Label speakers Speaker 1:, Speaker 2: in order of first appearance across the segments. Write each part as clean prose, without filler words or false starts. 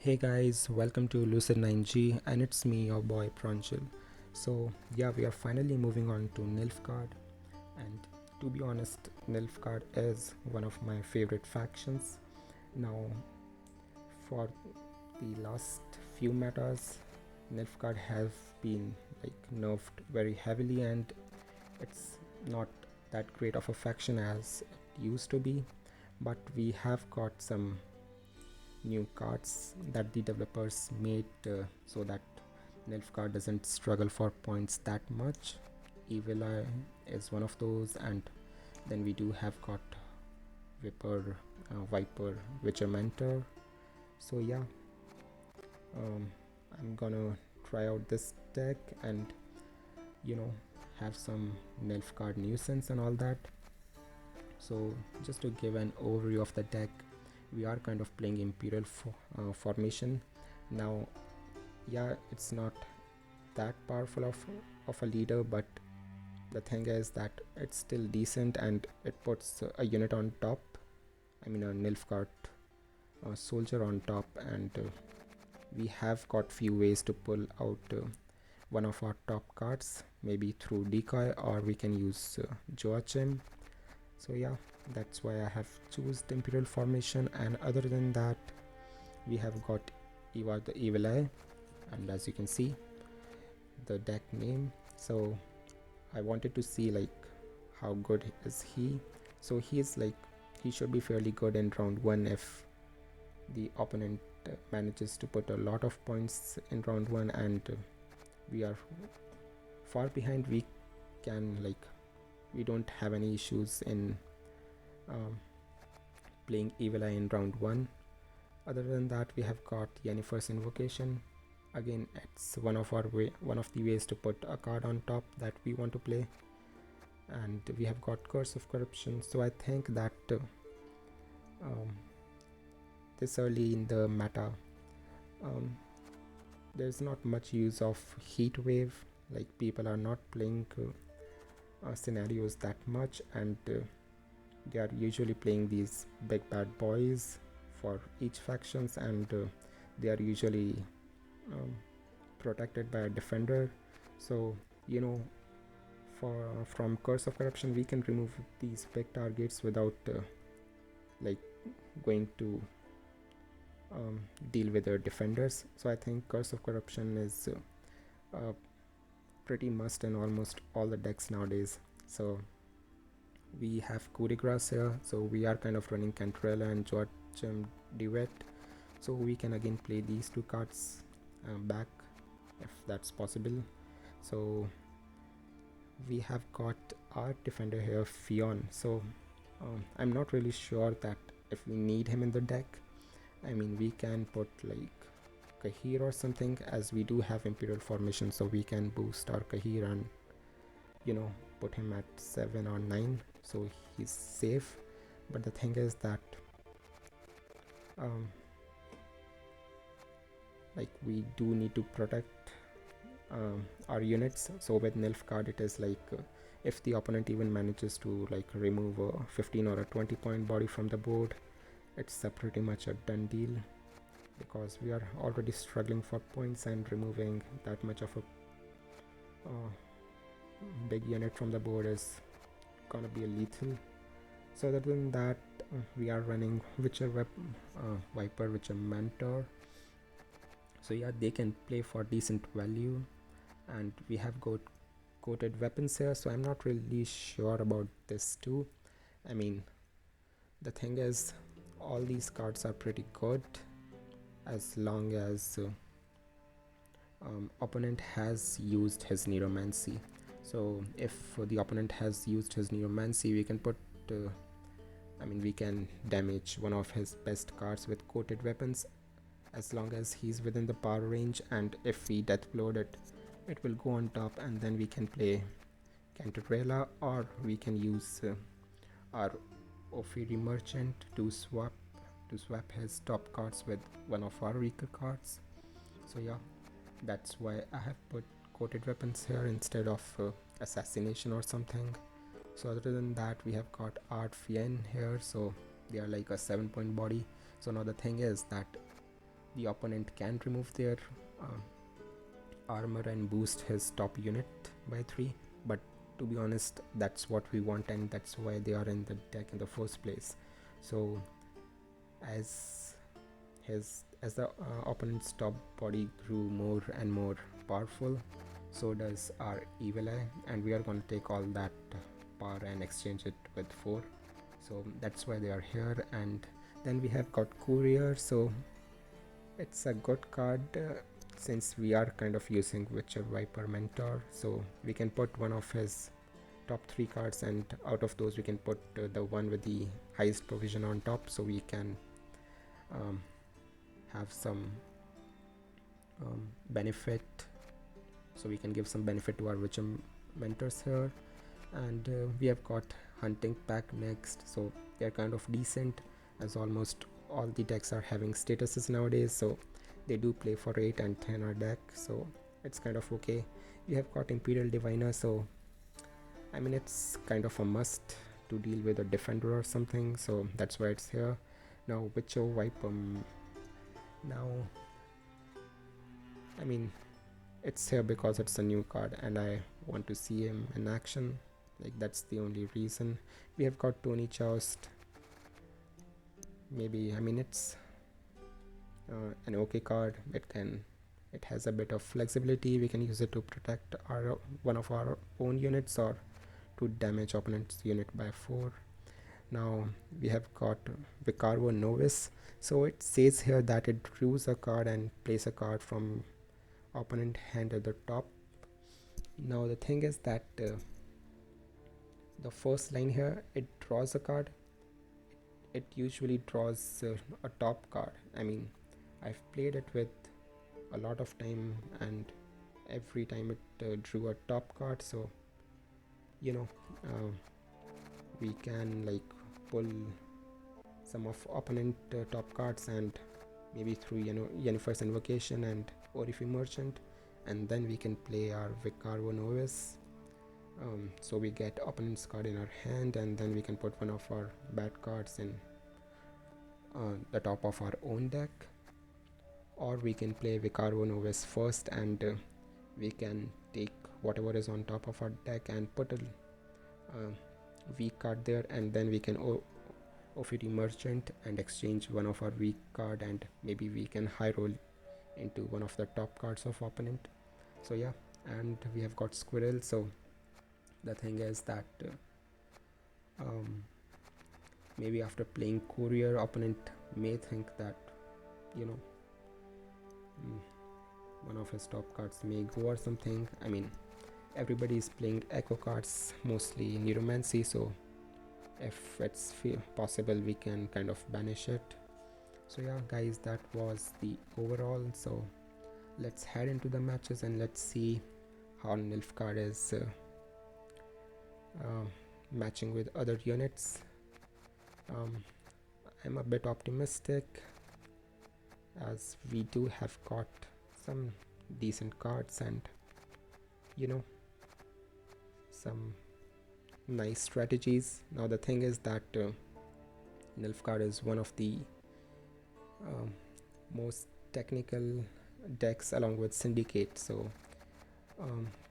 Speaker 1: Hey guys, welcome to Lucid 9G and it's me, your boy Pranjal. So yeah, we are finally moving on to Nilfgaard, and to be honest, Nilfgaard is one of my favorite factions. Now, for the last few metas, Nilfgaard have been nerfed very heavily, and it's not that great of a faction as it used to be. But we have got some new cards that the developers made so that Nilfgaard doesn't struggle for points that much. Evil Eye is one of those, and then we do have got Viper, Witcher Mentor. So yeah, I'm gonna try out this deck and you know have some Nilfgaard nuisance and all that. So just to give an overview of the deck, we are kind of playing Imperial formation. Now yeah, it's not that powerful of a leader, but the thing is that it's still decent and it puts a unit on top. I mean a Nilfgaard soldier on top, and we have got few ways to pull out one of our top cards, maybe through decoy, or we can use Joachim. So yeah, that's why I have chosen Imperial formation. And other than that, we have got Ivar the Evil Eye, and as you can see the deck name, so I wanted to see how good is he. So he should be fairly good in round 1 if the opponent manages to put a lot of points in round 1 and we are far behind. We can we don't have any issues in playing Evil Eye in round 1. Other than that, we have got Yennefer's Invocation. Again, it's one of the ways to put a card on top that we want to play. And we have got Curse of Corruption. So I think that this early in the meta, there's not much use of Heat Wave. People are not playing scenarios that much, and they are usually playing these big bad boys for each factions, and they are usually protected by a defender. So from Curse of Corruption we can remove these big targets without going to deal with their defenders. So I think Curse of Corruption is pretty must in almost all the decks nowadays. So we have Coup de Grace here, so we are kind of running Cantrella and Joachim Duet, so we can again play these two cards back if that's possible. So we have got our defender here, Fionn. So I'm not really sure that if we need him in the deck. I mean, we can put Kahir or something, as we do have Imperial formation, so we can boost our Kahir and put him at 7 or 9, so he's safe. But the thing is that we do need to protect our units. So with Nilfgaard it is if the opponent even manages to remove a 15 or a 20 point body from the board, it's pretty much a done deal, because we are already struggling for points, and removing that much of a big unit from the board is gonna be a lethal. So other than that, we are running Viper, Witcher Mentor. So yeah, they can play for decent value, and we have got coated weapons here, so I'm not really sure about this too. I mean, the thing is, all these cards are pretty good as long as opponent has used his Neuromancy. So if the opponent has used his Neuromancy, we can put we can damage one of his best cards with coated weapons, as long as he's within the power range. And if we deathblow it, it will go on top, and then we can play Cantarella, or we can use our Ophiri Merchant to swap his top cards with one of our weaker cards. So yeah, that's why I have put coated weapons here instead of assassination or something. So other than that, we have got Art Fien here, so they are like a 7 point body. So now the thing is that the opponent can remove their armor and boost his top unit by 3, but to be honest, that's what we want, and that's why they are in the deck in the first place. So as the opponent's top body grew more and more powerful, so does our evil eye, and we are going to take all that power and exchange it with 4. So that's why they are here. And then we have got courier, so it's a good card since we are kind of using Witcher Viper Mentor, so we can put one of his top 3 cards, and out of those we can put the one with the highest provision on top, so we can have some benefit, so we can give some benefit to our Witcher mentors here. And we have got hunting pack next, so they're kind of decent as almost all the decks are having statuses nowadays, so they do play for 8 and 10 our deck, so it's kind of okay. We have got Imperial Diviner, so I mean it's kind of a must to deal with a defender or something, so that's why it's here. Now Witcher Viper, now I mean it's here because it's a new card and I want to see him in action, like that's the only reason. We have got Tony Joust, maybe, I mean it's an okay card. It has a bit of flexibility. We can use it to protect one of our own units or to damage opponent's unit by 4. Now we have got Vicarvo Novice, so it says here that it draws a card and plays a card from opponent hand at the top. Now the thing is that the first line here, it draws a card. It usually draws a top card. I mean, I've played it with a lot of time and every time it drew a top card, so you know we can like pull some of opponent top cards and maybe through Yennefer's Invocation and Orifi Merchant, and then we can play our Vicarvo Novice, so we get opponent's card in our hand, and then we can put one of our bad cards in the top of our own deck, or we can play Vicarvo Novice first and we can take whatever is on top of our deck and put a weak card there, and then we can Ophidy Merchant and exchange one of our weak card, and maybe we can high roll into one of the top cards of opponent. So yeah, and we have got Squirrel. So the thing is that maybe after playing Courier, opponent may think that one of his top cards may go or something. I mean, everybody is playing echo cards, mostly Neuromancy, so if it's possible we can kind of banish it. So yeah guys, that was the overall. So let's head into the matches and let's see how Nilfgaard is matching with other units. I'm a bit optimistic as we do have got some decent cards and some nice strategies. Now the thing is that Nilfgaard is one of the most technical decks along with Syndicate, so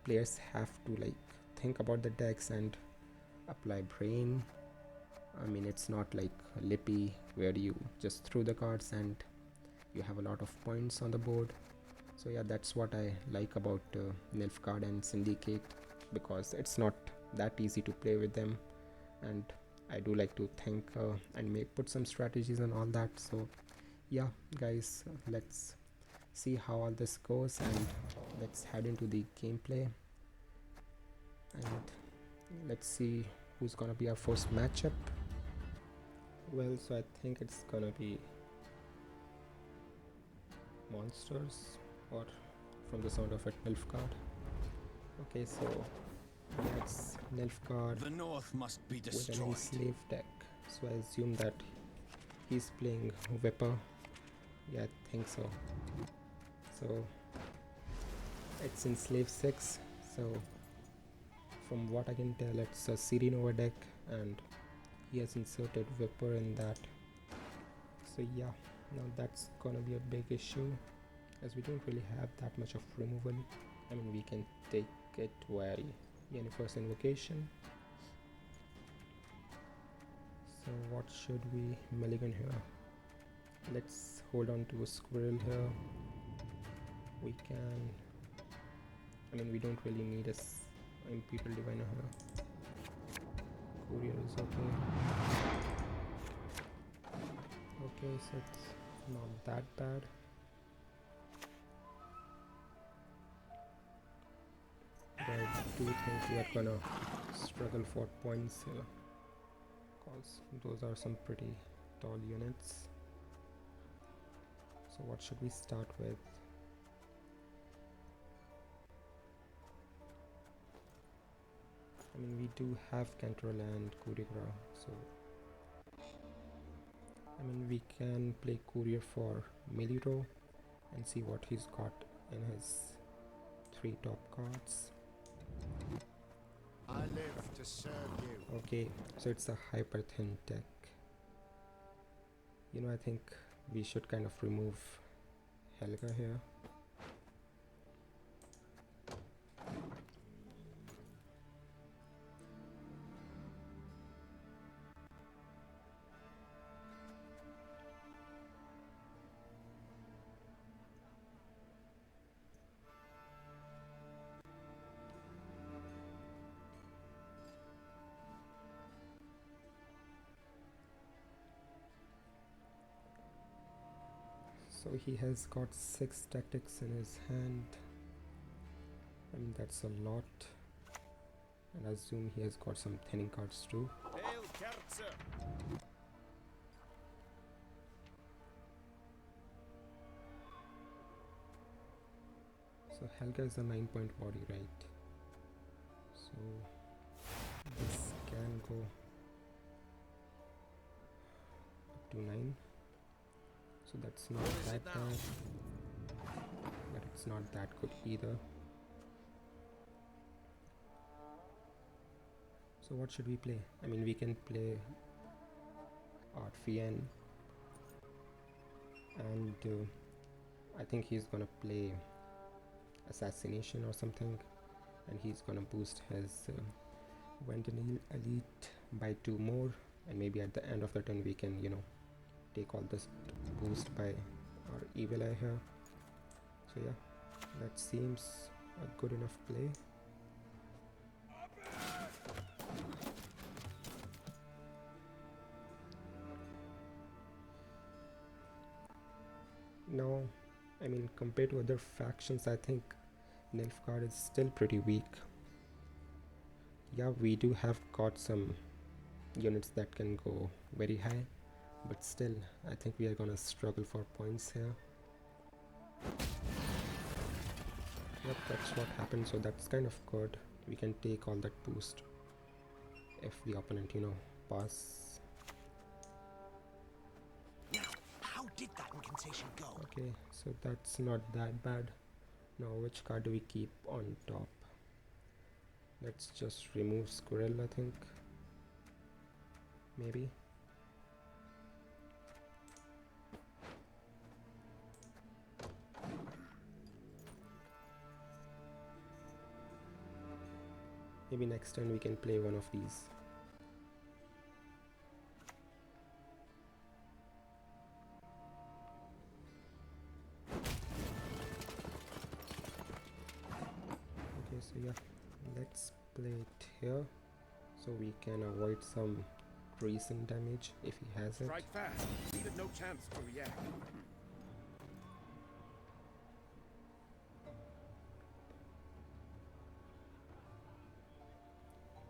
Speaker 1: players have to like think about the decks and apply brain. I mean, it's not like Lippy where you just throw the cards and you have a lot of points on the board. So yeah, that's what I like about Nilfgaard and Syndicate, because it's not that easy to play with them, and I do like to think and put some strategies and all that. So yeah guys, let's see how all this goes and let's head into the gameplay and let's see who's gonna be our first matchup. Well, so I think it's gonna be monsters, or from the sound of it, Nilfgaard. Okay, so yeah, it's Nilfgaard
Speaker 2: The North must be
Speaker 1: with
Speaker 2: destroyed.
Speaker 1: any slave deck. So I assume that he's playing Whipper. Yeah, I think so. So it's in slave 6. So from what I can tell, it's a Sirenova deck and he has inserted Whipper in that. So yeah, Now that's gonna be a big issue, as we don't really have that much of removal. I mean, we can take it while Universe Invocation. So what should we mulligan here? Let's hold on to a squirrel here. We can... I mean, we don't really need a Imperial Diviner here. Courier is okay. Okay, so it's not that bad. But I do think we are gonna struggle for points here, because those are some pretty tall units. So what should we start with? I mean, we do have Cantrell and Kurigra, so I mean, we can play Courier for melee row and see what he's got in his 3 top cards.
Speaker 2: I live to serve you.
Speaker 1: Okay, so it's a hyper thin deck. You know, I think we should kind of remove Helga here. So he has got 6 tactics in his hand. I mean, that's a lot. And I assume he has got some thinning cards too. So Helga is a 9-point body, right? So this can go up to 9. So that's not that bad, but it's not that good either. So what should we play? I mean, we can play Artfian, and I think he's gonna play Assassination or something, and he's gonna boost his Gwent Elite by 2 more, and maybe at the end of the turn we can, you know, take all this boost by our Evil Eye here. So yeah, that seems a good enough play. Now, I mean, compared to other factions, I think Nilfgaard is still pretty weak. Yeah, we do have got some units that can go very high, but still, I think we are gonna struggle for points here. Yep, that's what happened, so that's kind of good. We can take all that boost if the opponent, you know, pass.
Speaker 2: Now, how did that incantation go?
Speaker 1: Okay, so that's not that bad. Now, which card do we keep on top? Let's just remove Squirrel, I think. Maybe. Maybe next turn we can play one of these. Okay, so yeah, let's play it here so we can avoid some recent damage if he has it.
Speaker 3: Strike fast. Needed no chance to react.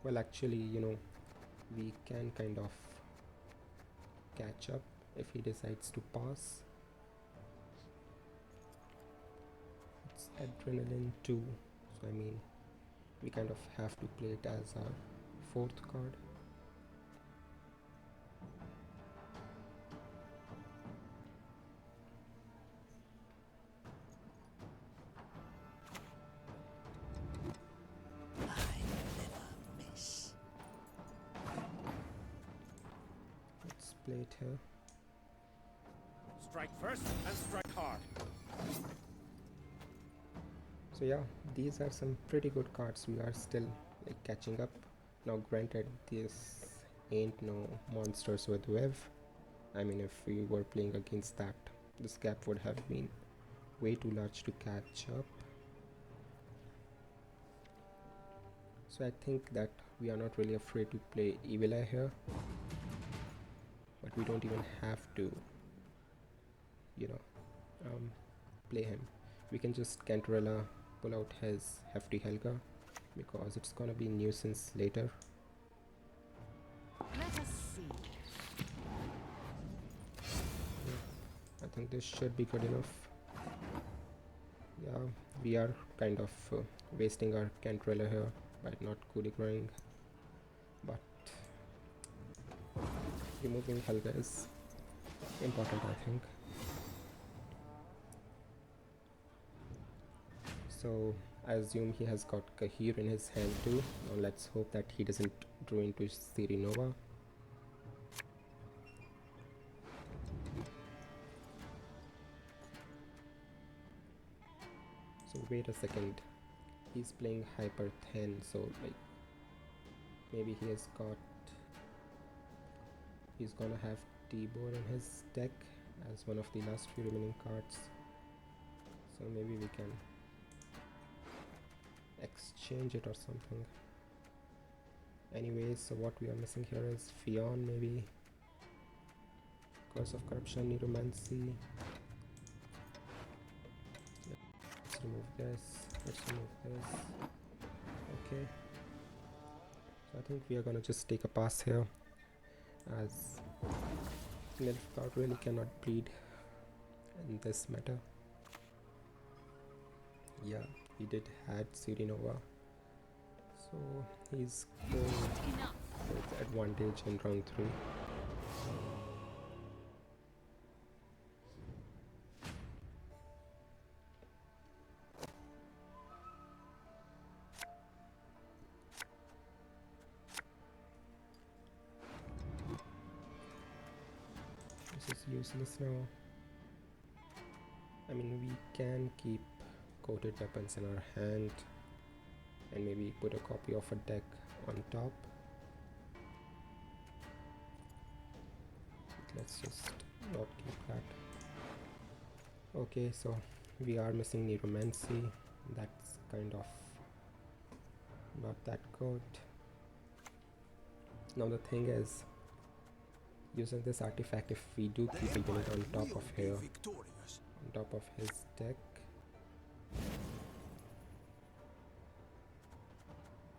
Speaker 1: Well, actually, you know, we can kind of catch up if he decides to pass. It's Adrenaline 2, so I mean, we kind of have to play it as our 4th card. Let's play it here.
Speaker 3: Strike first and strike hard.
Speaker 1: So yeah, these are some pretty good cards. We are still like catching up. Now granted, this ain't no monsters with Wev. I mean, if we were playing against that, this gap would have been way too large to catch up. So I think that we are not really afraid to play Evil Eye here, but we don't even have to, you know, play him. We can just Cantarella pull out his Hefty Helga because it's gonna be nuisance later.
Speaker 4: Let us see.
Speaker 1: I think this should be good enough. Yeah, we are kind of wasting our Cantarella here by not coup de grace, but removing Helga is important, I think. So I assume he has got Kahir in his hand too. Now let's hope that he doesn't draw into Sirinova. So wait a second, he's playing Hyper 10, so like maybe he's gonna have Tibor in his deck as one of the last few remaining cards. So maybe we can exchange it or something. Anyways, so what we are missing here is Fionn, maybe Curse of Corruption, Neuromancy. Let's remove this, let's remove this. Okay, so I think we are gonna just take a pass here, as Nilfgaard really cannot bleed in this meta. Yeah, he did had Sirinova, so he's going with advantage in round 3. This is useless now. I mean, we can keep coated weapons in our hand and maybe put a copy of a deck on top. Let's just not keep that. Okay, so we are missing Neuromancy. That's kind of not that good. Now the thing is, using this artifact, if we do keep a unit on top of here, on top of his deck,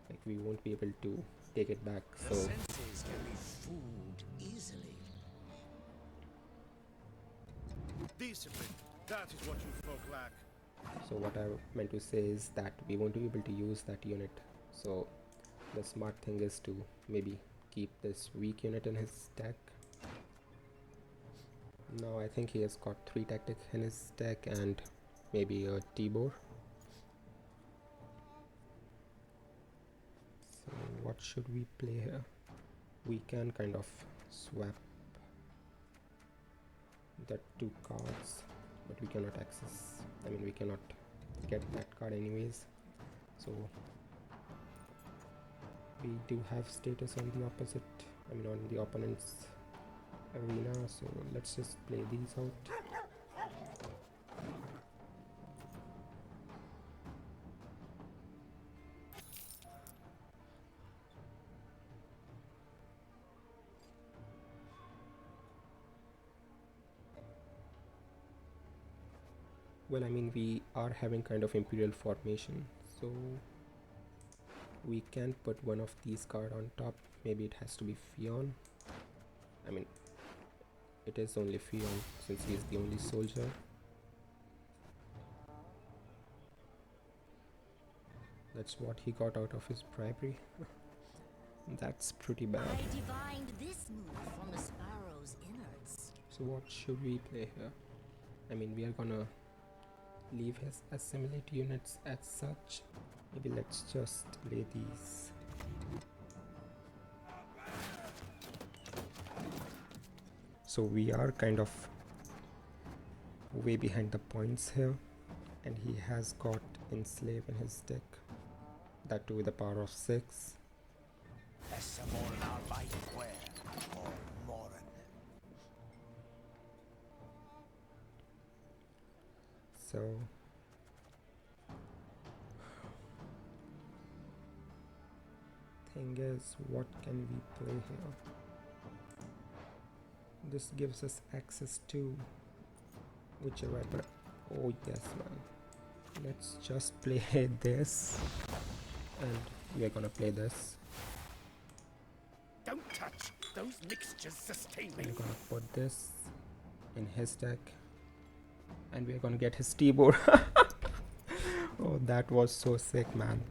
Speaker 1: like we won't be able to take it back. So
Speaker 2: Senses can be fooled easily.
Speaker 3: Discipline. That is what you folk lack.
Speaker 1: so what I meant to say is that we won't be able to use that unit. So the smart thing is to maybe keep this weak unit in his deck. Now I think he has got 3 tactics in his deck and maybe a Tibor. So what should we play here? We can kind of swap the 2 cards, but we cannot access, I mean we cannot get that card anyways. So we do have status on the opposite, I mean on the opponent's arena, so let's just play these out. Well, I mean we are having kind of Imperial formation, so we can put one of these cards on top. Maybe it has to be Fionn. I mean it is only Fionn since he is the only soldier. That's what he got out of his bribery. That's pretty bad.
Speaker 4: I divined this move from the sparrow's innards.
Speaker 1: So what should we play here? I mean we are gonna leave his assimilate units as such. Maybe let's just play these. So we are kind of way behind the points here, and he has got enslave in his deck, that too with the power of 6. So thing is, what can we play here? This gives us access to whichever, but oh yes man, let's just play this, and we are gonna play this.
Speaker 3: Don't touch! Those mixtures sustain me.
Speaker 1: We're gonna put this in his deck, and we're gonna get his T-board. Oh, that was so sick, man.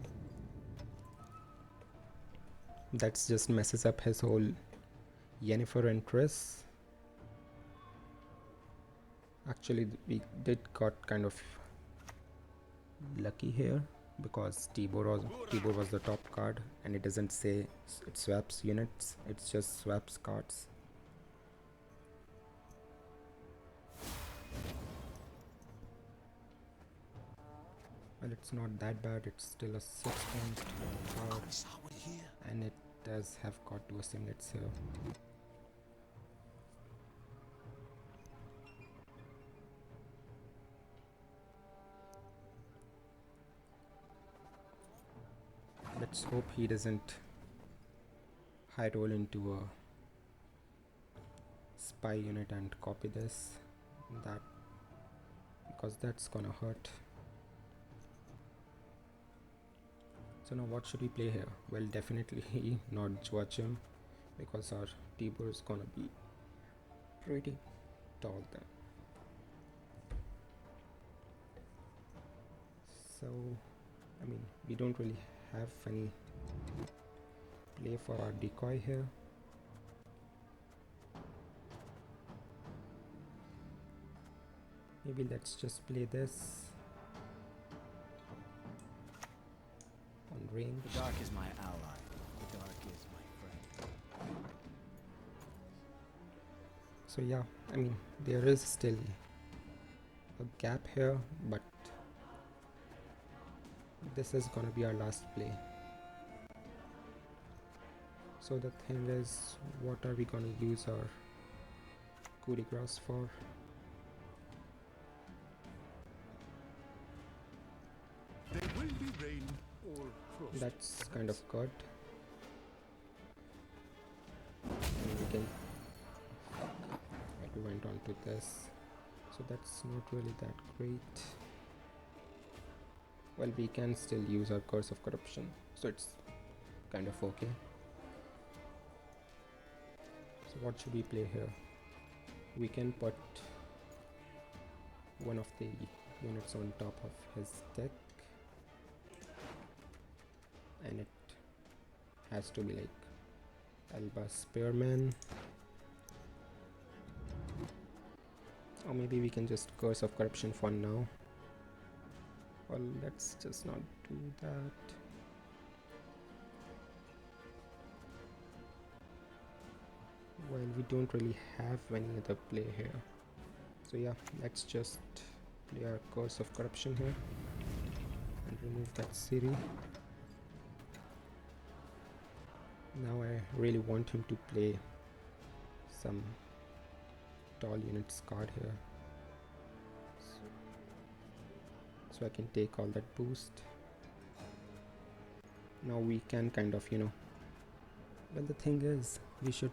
Speaker 1: That's just messes up his whole Yennefer interest. Actually, we did got kind of lucky here, because T-board was the top card, and it doesn't say it swaps units, it just swaps cards. Well, it's not that bad, it's still a 6-point card, and it does have got 2 assimilates here. Let's hope he doesn't high roll into a spy unit and copy this, because that's gonna hurt. So now what should we play here? Well, definitely not Joachim, because our T-board is gonna be pretty tall then. So I mean, we don't really have any play for our decoy here. Maybe let's just play this on range.
Speaker 2: The dark is my ally. The dark is my friend.
Speaker 1: So yeah, I mean, there is still a gap here, but this is gonna be our last play. So the thing is, what are we gonna use our coup de grace for?
Speaker 3: There will be rain or frost.
Speaker 1: That's kind of good. And we can went on to this, so that's not really that great. Well, we can still use our curse of corruption, so it's kind of okay. So what should we play here? We can put one of the units on top of his deck, and it has to be like Alba Spearman, or maybe we can just curse of corruption for now. Well, let's just not do that. Well, we don't really have any other play here, so yeah, let's just play our curse of corruption here and remove that city. Now I really want him to play some tall units card here, so I can take all that boost. Now we can kind of, you know, well, the thing is, we should,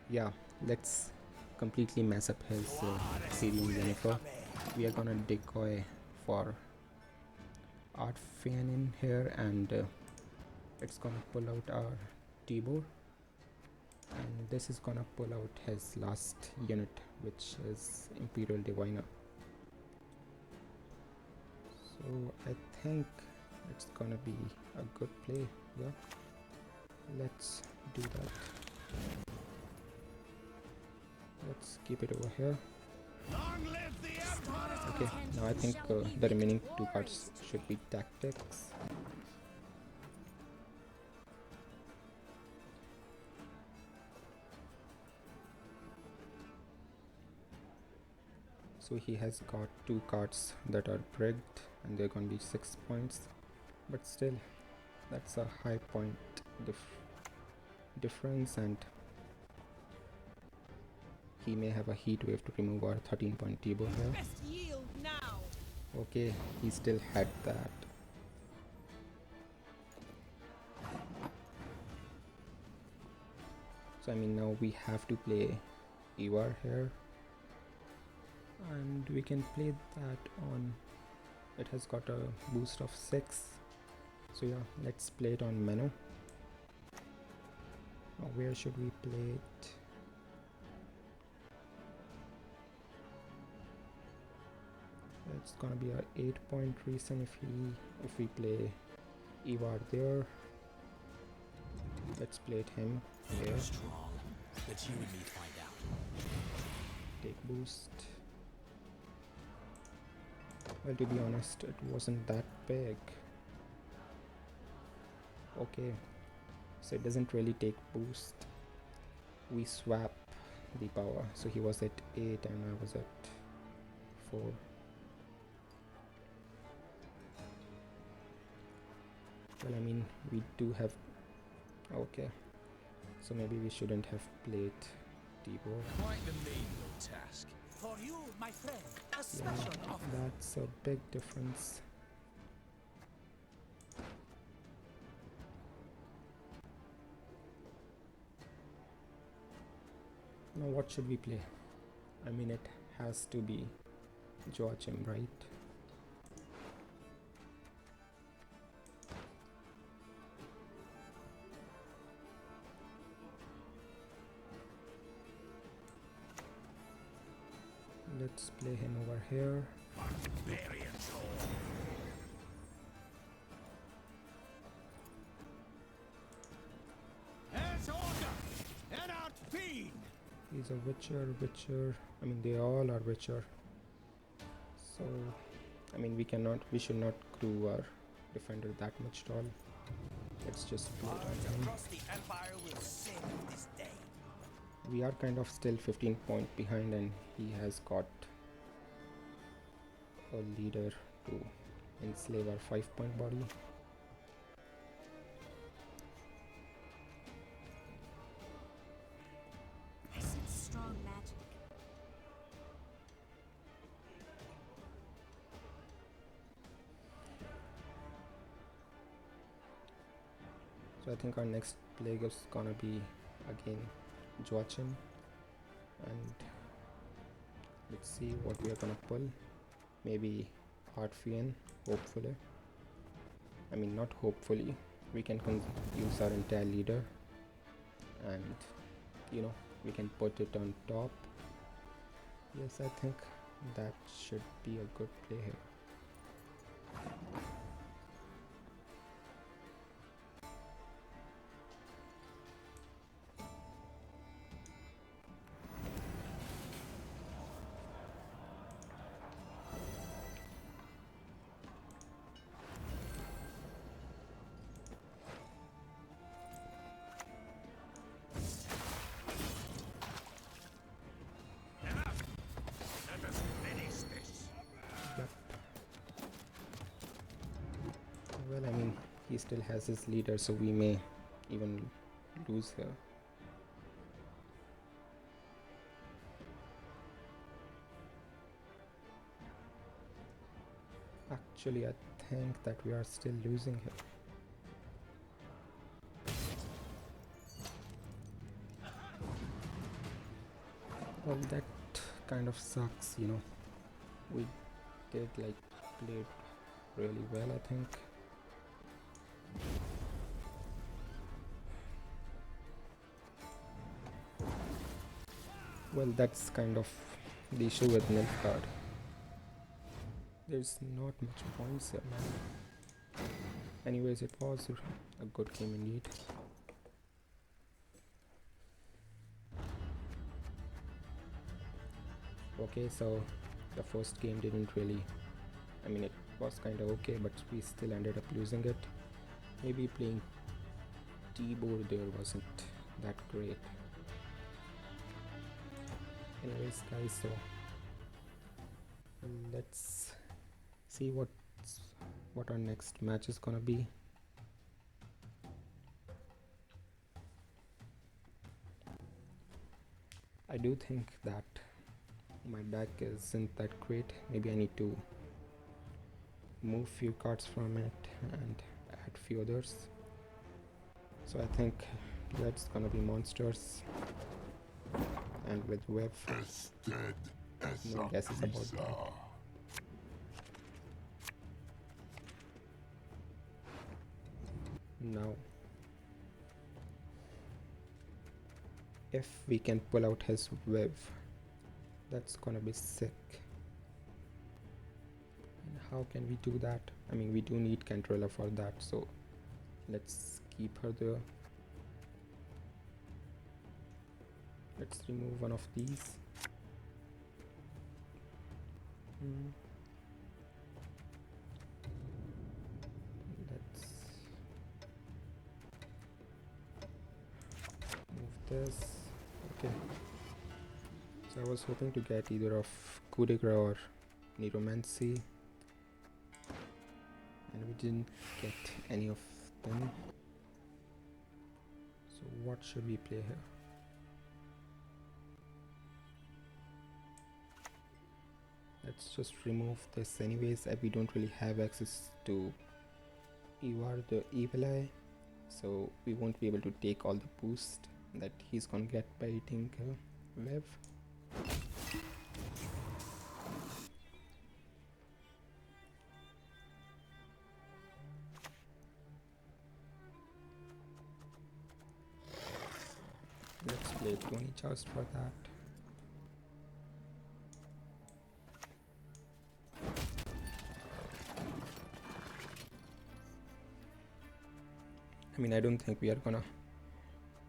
Speaker 1: yeah, let's completely mess up his Syrian Yennefer. We are gonna decoy for Artfian in here, and it's gonna pull out our Tibor, and this is gonna pull out his last unit, which is Imperial Diviner. So I think it's gonna be a good play. Yeah, let's do that. Let's keep it over here.
Speaker 3: Long live the Emperor!
Speaker 1: Okay, now I think the remaining 2 cards should be tactics. So he has got 2 cards that are bricked and they're gonna be 6 points, but still that's a high point difference, and he may have a heat wave to remove our 13-point T-bow here.
Speaker 5: Best yield now.
Speaker 1: Okay, he still had that. So I mean, now we have to play Ivar here, and we can play that on, it has got a boost of 6, so yeah, let's play it on Meno. Now where should we play it? It's gonna be a 8-point reason if we play Ivar there. Let's play it him here.
Speaker 2: You're strong. Let you and me find out.
Speaker 1: Take boost. Well, to be honest, it wasn't that big. Okay, so it doesn't really take boost. We swap the power, so he was at 8 and I was at 4. Well, I mean, we do have, okay, so maybe we shouldn't have played T-bow.
Speaker 2: Quite the menial task.
Speaker 5: For you, my friend, a
Speaker 1: Yeah,
Speaker 5: special offer.
Speaker 1: that's a big difference. Now what should we play? I mean, it has to be Joachim, right? Let's play him over here.
Speaker 3: Barbarian soul. As order, and out fiend.
Speaker 1: He's a Witcher. I mean, they all are Witcher. So, I mean, we should not crew our defender that much tall. Let's just play it on him.
Speaker 5: Across the empire will sing this day.
Speaker 1: We are kind of still 15 point behind, and he has got a leader to enslave our 5-point body.
Speaker 4: I sense strong magic.
Speaker 1: So I think our next plague is gonna be again Joachim, and let's see what we are gonna pull. Maybe Artfian, hopefully. I mean, not hopefully. We can use our entire leader, and you know, we can put it on top. Yes, I think that should be a good play here.
Speaker 3: Let us finish this.
Speaker 1: Yep. Well, I mean, he still has his leader, so we may even lose here. Actually, I think that we are still losing here. Well, that kind of sucks, you know. We did like played really well, I think. Well, that's kind of the issue with Nilfgaard. There's not much points here, man. Anyways, it was a good game indeed. Okay, so the first game didn't really, I mean, it was kind of okay, but we still ended up losing it. Maybe playing T-bow there wasn't that great. Anyways guys, so let's see what our next match is gonna be. I do think that my deck isn't that great. Maybe I need to move few cards from it and add few others. So I think that's gonna be monsters, and with web,
Speaker 6: As dead as
Speaker 1: no
Speaker 6: a
Speaker 1: guesses about
Speaker 6: pizza.
Speaker 1: that. Now, if we can pull out his web, that's gonna be sick. And how can we do that? I mean, we do need Cantrella for that, so let's keep her there. Let's remove one of these. Let's move this. Okay. So I was hoping to get either of Coup de Grace or Neuromancy, and we didn't get any of them. So what should we play here? Let's just remove this anyways, as we don't really have access to Ivar the Evil Eye, so we won't be able to take all the boost that he's gonna get by eating web. Let's play 20 just for that. I mean, I don't think we are gonna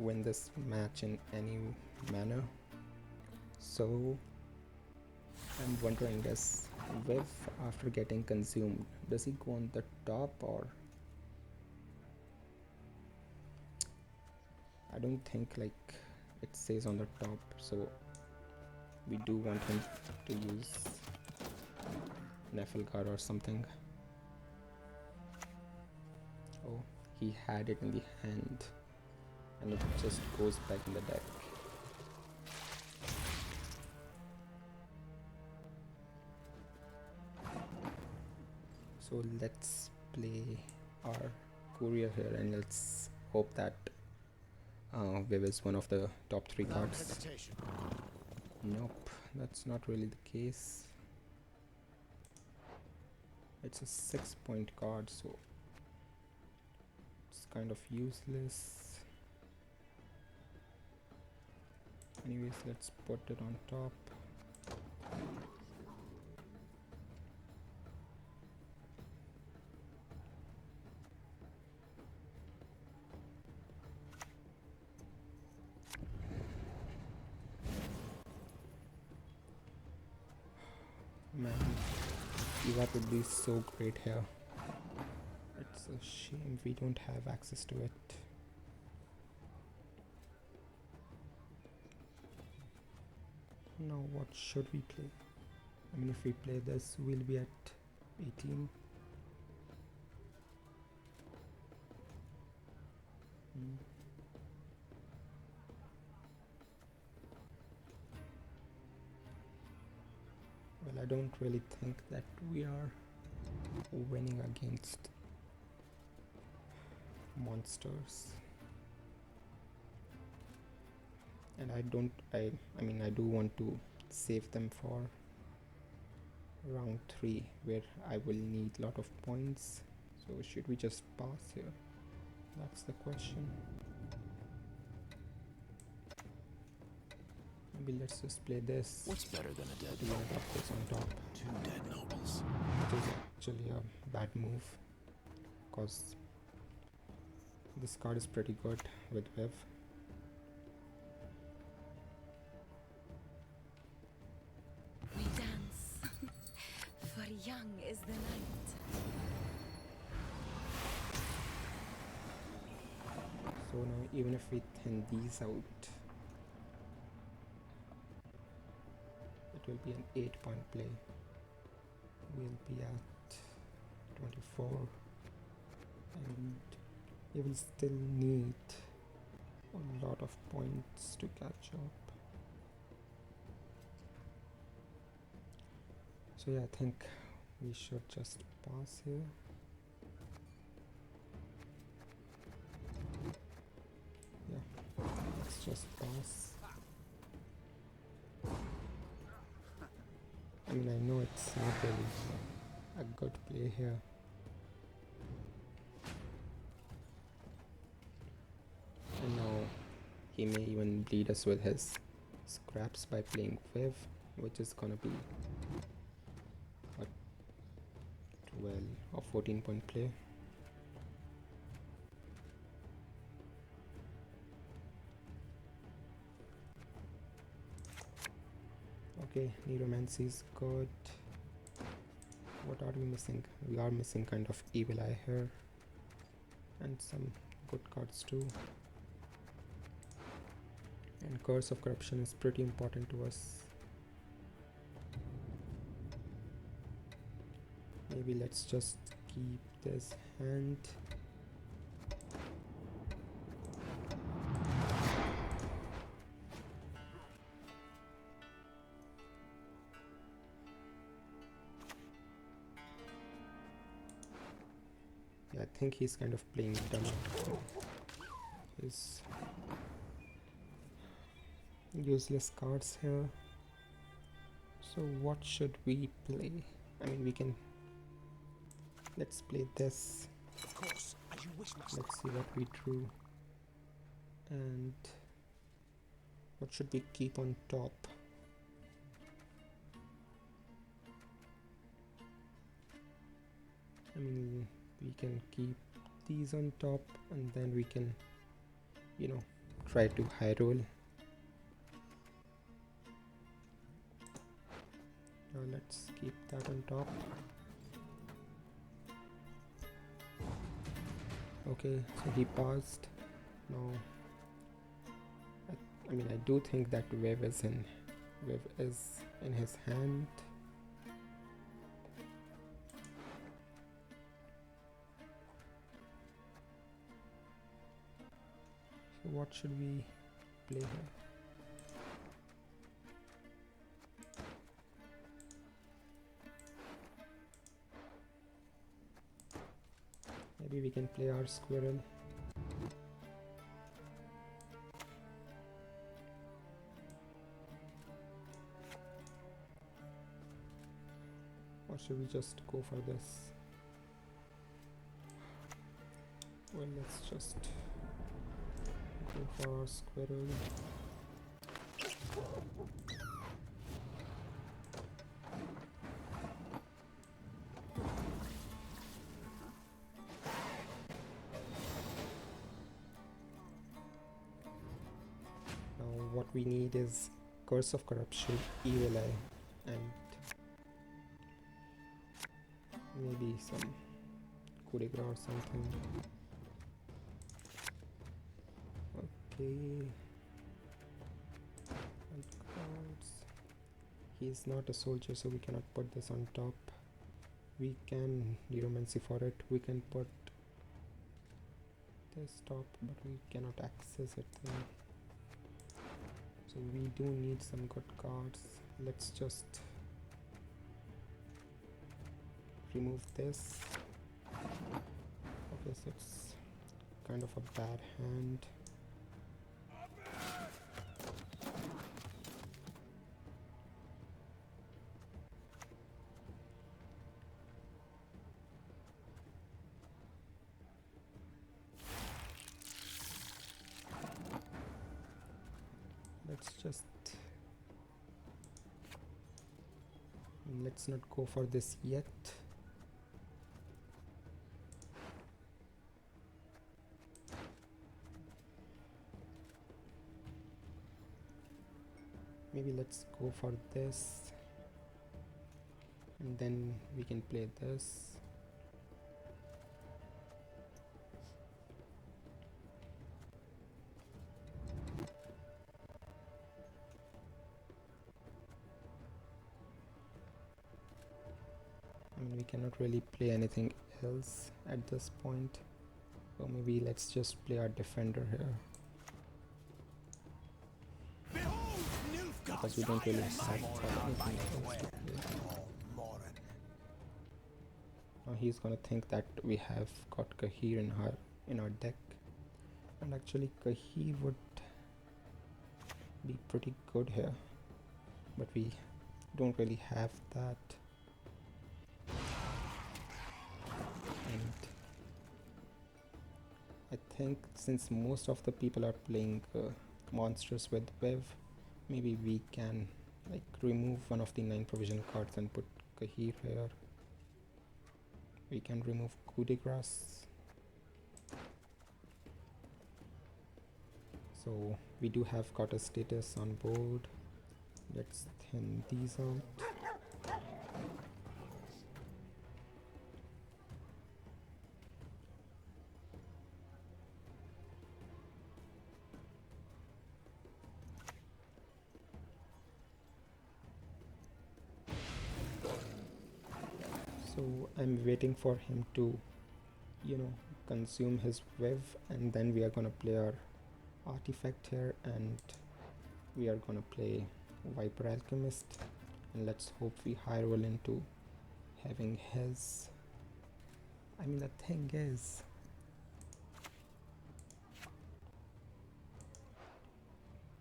Speaker 1: win this match in any manner. So I'm wondering, does Viv, after getting consumed, does he go on the top, or I don't think like it says on the top, so we do want him to use Nilfgaard or something. Oh, he had it in the hand and it just goes back in the deck. So let's play our courier here and let's hope that Viv is one of the top 3
Speaker 3: Without
Speaker 1: cards.
Speaker 3: hesitation.
Speaker 1: Nope, that's not really the case. It's a 6-point card, so it's kind of useless. Anyways, let's put it on top. Man, Ivar would be so great here. It's a shame we don't have access to it. Now what should we play? I mean, if we play this, we'll be at 18. Well, I don't really think that we are winning against monsters. And I mean, I do want to save them for round 3, where I will need a lot of points. So should we just pass here? That's the question. Maybe let's just play this.
Speaker 2: What's better than a dead
Speaker 1: We
Speaker 2: noble?
Speaker 1: have this on top.
Speaker 2: 2 dead nobles.
Speaker 1: It is actually a bad move, because this card is pretty good with Viv.
Speaker 4: We dance, for young is the night.
Speaker 1: So now even if we thin these out, it will be an 8-point play. we'll be at 24, and we will still need a lot of points to catch up. So yeah, I think we should just pass here. Yeah, let's just pass. I mean, I know it's not really a good play here. And now he may even lead us with his scraps by playing Viv, which is gonna be a 12 or 14-point play. Okay, Neuromancy is good. What are we missing? We are missing kind of Evil Eye here, and some good cards too. And Curse of Corruption is pretty important to us. Maybe let's just keep this hand. Yeah, I think he's kind of playing dumb. His useless cards here. So what should we play? I mean, we can, let's play this.
Speaker 5: Of course, as you wish, master.
Speaker 1: Let's see what we drew. And what should we keep on top? I mean, we can keep these on top, and then we can, you know, try to high roll. Now let's keep that on top. Okay, so he passed. Now, I mean, I do think that wave is in his hand. So what should we play here? Maybe we can play our squirrel. Or should we just go for this? Well, let's just go for our squirrel. What we need is Curse of Corruption, Evil Eye, and maybe some coup de grace or something. Okay. And cards. He's not a soldier, so we cannot put this on top. We can Neuromancy for it. We can put this top, but we cannot access it then. So we do need some good cards. Let's just remove this. Okay, so it's kind of a bad hand. Let's not go for this yet. Maybe let's go for this, and then we can play this. I mean, we cannot really play anything else at this point. So maybe let's just play our defender here.
Speaker 5: Behold, Nilfgaard!
Speaker 1: Because we don't really have anything else to play. Now he's gonna think that we have got Kahir in our deck. And actually Kahir would be pretty good here. But we don't really have that. And I think since most of the people are playing monsters with Wev, maybe we can like remove one of the 9 provision cards and put Kahir here. We can remove Coup de Grace. So we do have got a status on board. Let's thin these out. So I'm waiting for him to, consume his Wev, and then we are gonna play our artifact here, and we are gonna play Viper Alchemist, and let's hope we high roll into having his. I mean, the thing is,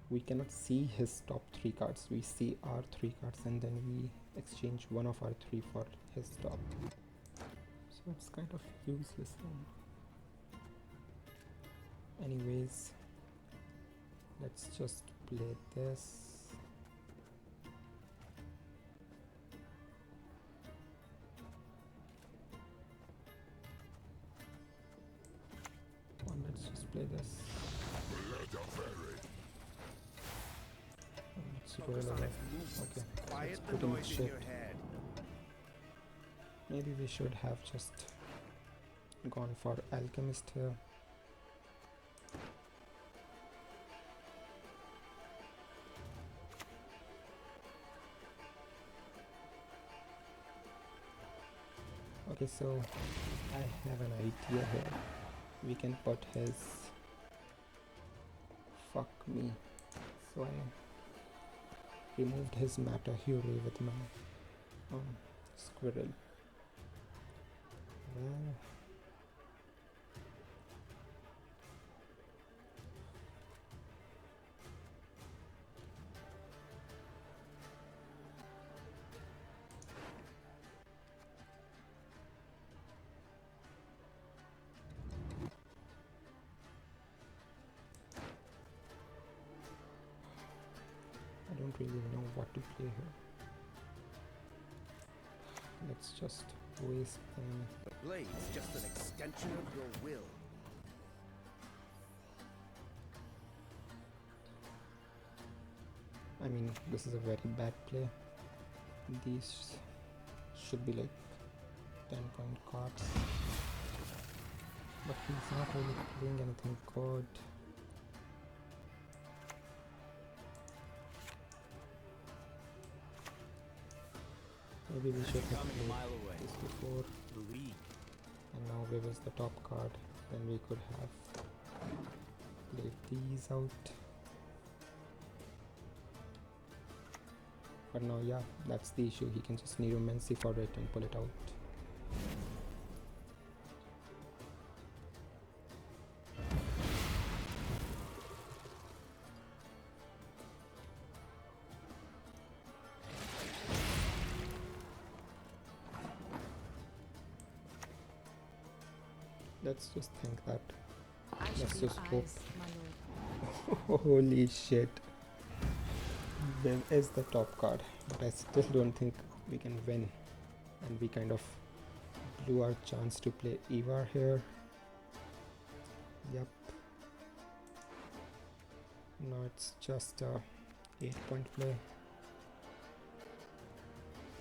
Speaker 1: we cannot see his top 3 cards. We see our 3 cards and then we exchange one of our 3 for his top. So it's kind of useless thing. Anyways, let's just play this. Let's just play this. Let's roll
Speaker 3: Focus on
Speaker 1: away.
Speaker 3: its movements.
Speaker 1: Okay, so
Speaker 3: Quiet
Speaker 1: it's
Speaker 3: the
Speaker 1: pretty much
Speaker 3: noise in
Speaker 1: shit.
Speaker 3: your head.
Speaker 1: Maybe we should have just gone for Alchemist here. Okay, so I have an idea here. We can put his fuck me. So I removed his Matter Fury with my squirrel. Well, I don't really know what to play here. Let's just waste them.
Speaker 3: The blade's just an extension of your will.
Speaker 1: I mean, this is a very bad play. These should be like 10-point cards. But he's not really playing anything good. Maybe we should have
Speaker 2: Coming a
Speaker 1: played
Speaker 2: mile away.
Speaker 1: this before.
Speaker 2: Believe.
Speaker 1: And now Viv is the top card. Then we could have played these out. But now, yeah, that's the issue. He can just Neuromancy for it and pull it out. Let's just think that.
Speaker 4: I
Speaker 1: Let's
Speaker 4: shall be
Speaker 1: just hope.
Speaker 4: eyes, my lord.
Speaker 1: Holy shit. Viv is the top card, but I still don't think we can win. And we kind of blew our chance to play Ivar here. Yep. Now it's just a 8-point play.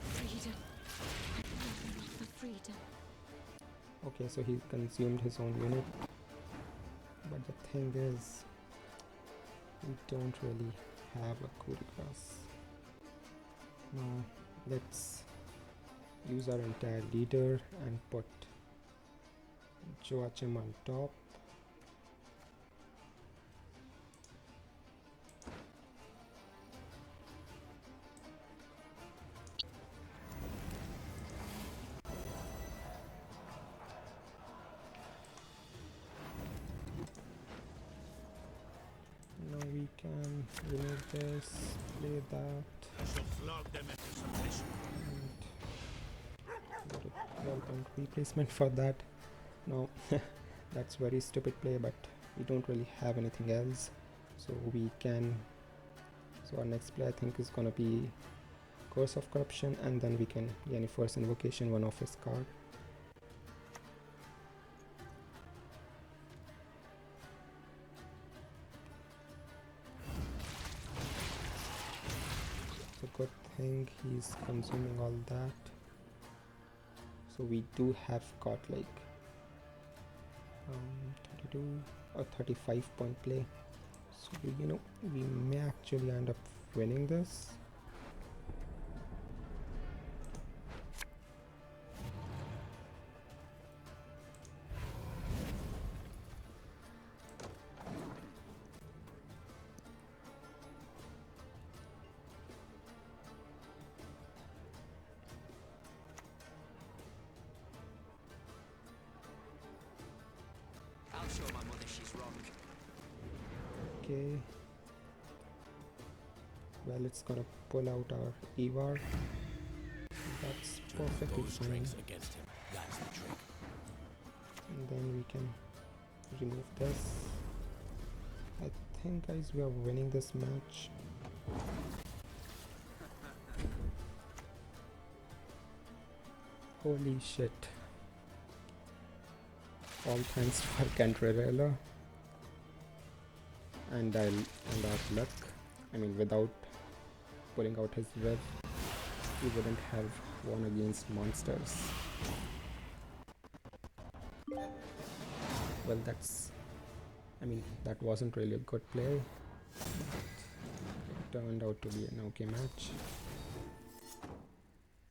Speaker 4: Freedom. I long for freedom.
Speaker 1: Okay, so he consumed his own unit. But the thing is, we don't really have a coup de grace. Now, let's use our entire leader and put Joachim on top. Now we can remove this, play that,
Speaker 3: I shall flog them into submission.
Speaker 1: and get a 12-point replacement for that. No, that's very stupid play, but we don't really have anything else, so we can. So our next play I think is gonna be Curse of Corruption, and then we can any first invocation one of his card. So good thing he's consuming all that. So we do have got like 32 or 35 point play, so we may actually end up winning this.
Speaker 5: I'll show my mother she's wrong.
Speaker 1: Okay, well, it's gonna pull out our Ivar. That's perfectly
Speaker 2: Those
Speaker 1: fine.
Speaker 2: strings against him. That's the trick.
Speaker 1: And then we can remove this. I think, guys, we are winning this match. Holy shit. All thanks to our Cantrell and our luck. I mean, without pulling out his web, we wouldn't have won against monsters. Well, that wasn't really a good play, but it turned out to be an okay match.